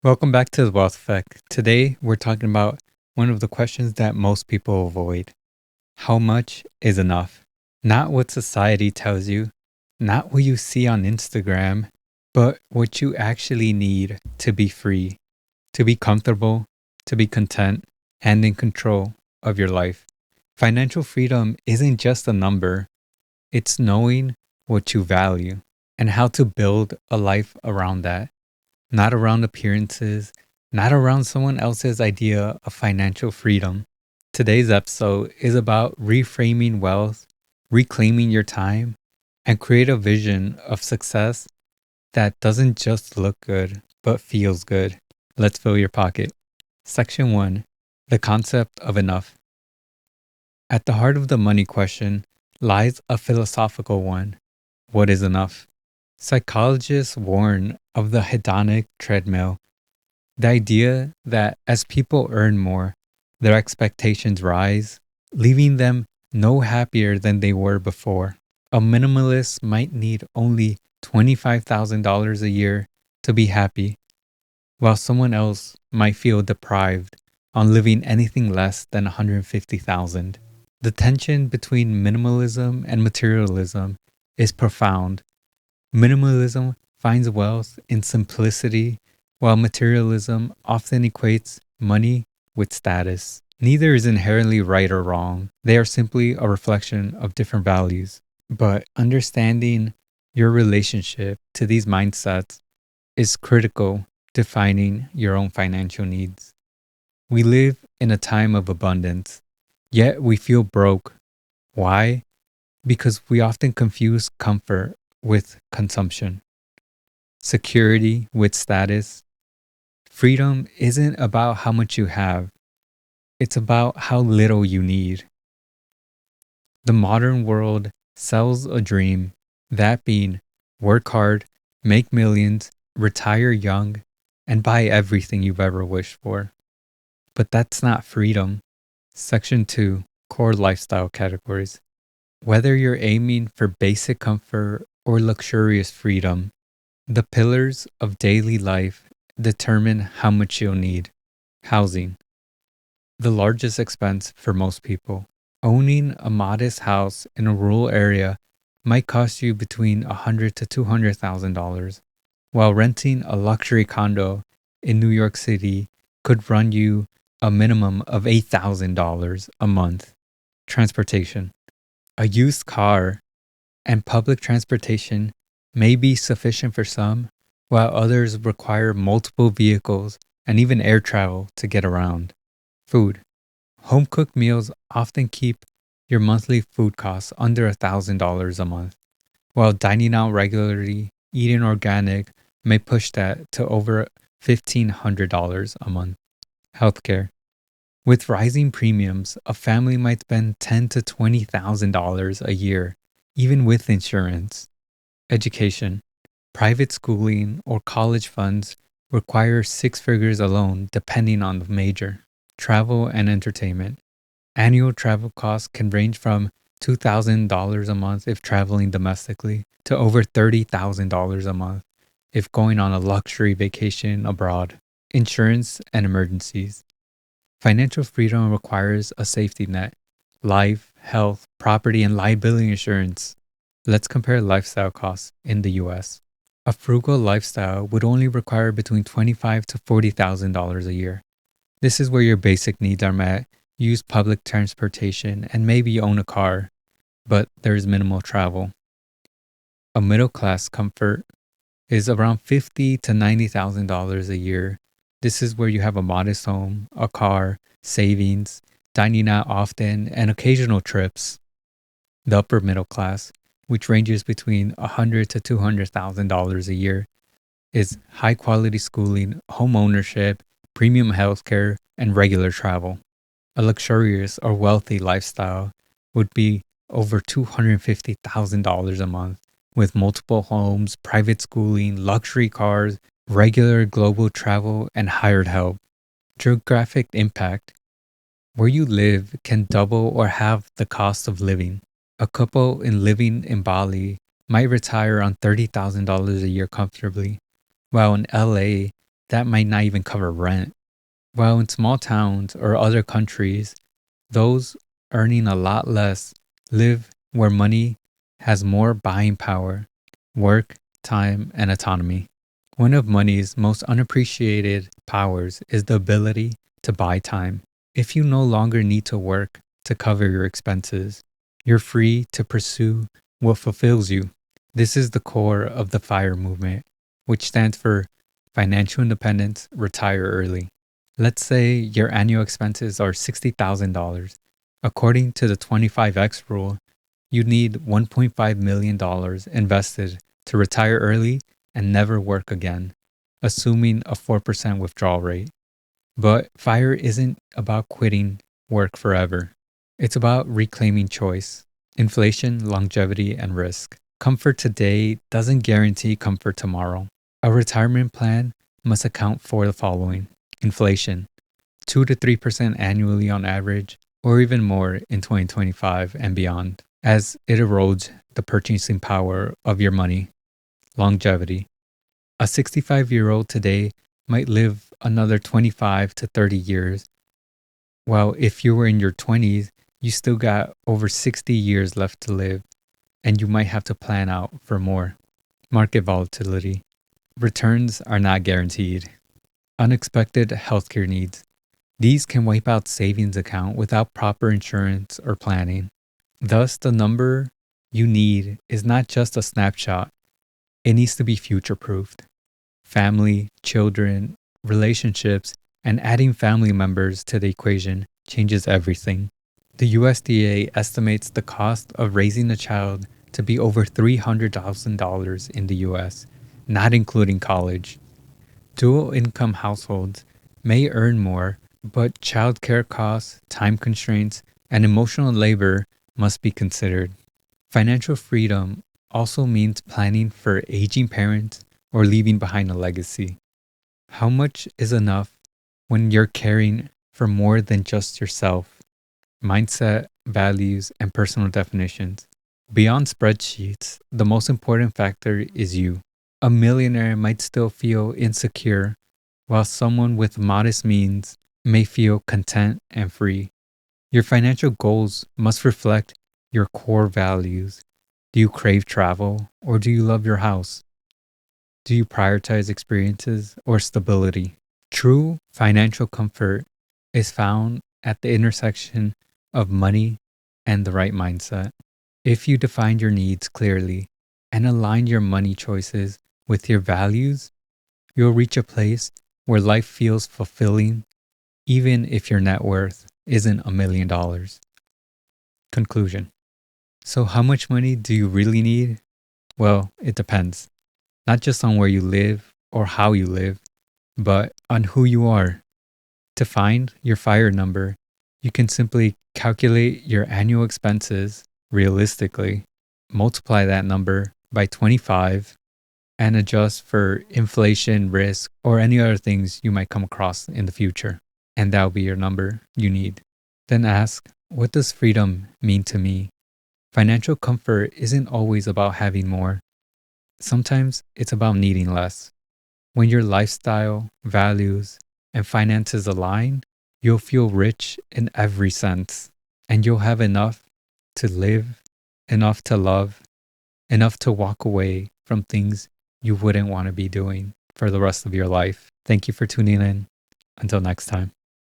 Welcome back to the Wealth Effect. Today, we're talking about one of the questions that most people avoid. How much is enough? Not what society tells you, not what you see on Instagram, but what you actually need to be free, to be comfortable, to be content, and in control of your life. Financial freedom isn't just a number, it's knowing what you value and how to build a life around that, not around appearances, not around someone else's idea of financial freedom. Today's episode is about reframing wealth, reclaiming your time, and create a vision of success that doesn't just look good, but feels good. Let's fill your pocket. Section 1: The concept of enough. At the heart of the money question lies a philosophical one: what is enough? Psychologists warn of the hedonic treadmill, the idea that as people earn more, their expectations rise, leaving them no happier than they were before. A minimalist might need only $25,000 a year to be happy, while someone else might feel deprived on living anything less than 150,000. The tension between minimalism and materialism is profound. Minimalism finds wealth in simplicity, while materialism often equates money with status. Neither is inherently right or wrong. They are simply a reflection of different values. But understanding your relationship to these mindsets is critical to finding your own financial needs. We live in a time of abundance, yet we feel broke. Why? Because we often confuse comfort with consumption, security with status. Freedom isn't about how much you have, it's about how little you need. The modern world sells a dream, that being work hard, make millions, retire young, and buy everything you've ever wished for. But that's not freedom. Section 2: Core lifestyle categories. Whether you're aiming for basic comfort or luxurious freedom, the pillars of daily life determine how much you'll need. Housing, the largest expense for most people. Owning a modest house in a rural area might cost you between $100,000 to $200,000, while renting a luxury condo in New York City could run you a minimum of $8,000 a month. Transportation, a used car and public transportation may be sufficient for some, while others require multiple vehicles and even air travel to get around. Food, home cooked meals often keep your monthly food costs under $1,000 a month, while dining out regularly, eating organic may push that to over $1,500 a month. Healthcare, with rising premiums, a family might spend $10,000 to $20,000 a year, even with insurance. Education, private schooling or college funds require six figures alone, depending on the major. Travel and entertainment, annual travel costs can range from $2,000 a month if traveling domestically to over $30,000 a month if going on a luxury vacation abroad. Insurance and emergencies. Financial freedom requires a safety net: life, health, property, and liability insurance. Let's compare lifestyle costs in the US. A frugal lifestyle would only require between $25,000 to $40,000 a year. This is where your basic needs are met, use public transportation, and maybe own a car, but there's minimal travel. A middle class comfort is around $50,000 to $90,000 a year. This is where you have a modest home, a car, savings, dining out often, and occasional trips. The upper middle class, which ranges between $100,000 to $200,000 a year, is high quality schooling, home ownership, premium healthcare, and regular travel. A luxurious or wealthy lifestyle would be over $250,000 a month, with multiple homes, private schooling, luxury cars, regular global travel, and hired help. Geographic impact: where you live can double or halve the cost of living. A couple living in Bali might retire on $30,000 a year comfortably, while in LA, that might not even cover rent. While in small towns or other countries, those earning a lot less live where money has more buying power, work, time, and autonomy. One of money's most unappreciated powers is the ability to buy time. If you no longer need to work to cover your expenses, you're free to pursue what fulfills you. This is the core of the FIRE movement, which stands for Financial Independence, Retire Early. Let's say your annual expenses are $60,000. According to the 25X rule, you need $1.5 million invested to retire early and never work again, assuming a 4% withdrawal rate. But FIRE isn't about quitting work forever. It's about reclaiming choice, inflation, longevity, and risk. Comfort today doesn't guarantee comfort tomorrow. A retirement plan must account for the following: inflation, 2 to 3% annually on average, or even more in 2025 and beyond, as it erodes the purchasing power of your money. Longevity. A 65-year-old today might live another 25 to 30 years, while if you were in your 20s, you still got over 60 years left to live, and you might have to plan out for more. Market volatility. Returns are not guaranteed. Unexpected healthcare needs. These can wipe out savings account without proper insurance or planning. Thus, the number you need is not just a snapshot. It needs to be future-proofed. Family, children, relationships, and adding family members to the equation changes everything. The USDA estimates the cost of raising a child to be over $300,000 in the US, not including college. Dual income households may earn more, but childcare costs, time constraints, and emotional labor must be considered. Financial freedom also means planning for aging parents or leaving behind a legacy. How much is enough when you're caring for more than just yourself? Mindset, values, and personal definitions. Beyond spreadsheets, the most important factor is you. A millionaire might still feel insecure, while someone with modest means may feel content and free. Your financial goals must reflect your core values. Do you crave travel, or do you love your house? Do you prioritize experiences or stability? True financial comfort is found at the intersection of money and the right mindset. If you define your needs clearly and align your money choices with your values, you'll reach a place where life feels fulfilling, even if your net worth isn't $1 million. Conclusion. So, how much money do you really need? Well, it depends. Not just on where you live or how you live, but on who you are. To find your FIRE number, you can simply calculate your annual expenses realistically, multiply that number by 25, and adjust for inflation, risk, or any other things you might come across in the future. And that'll be your number you need. Then ask, what does freedom mean to me? Financial comfort isn't always about having more. Sometimes it's about needing less. When your lifestyle, values, and finances align, you'll feel rich in every sense, and you'll have enough to live, enough to love, enough to walk away from things you wouldn't want to be doing for the rest of your life. Thank you for tuning in. Until next time.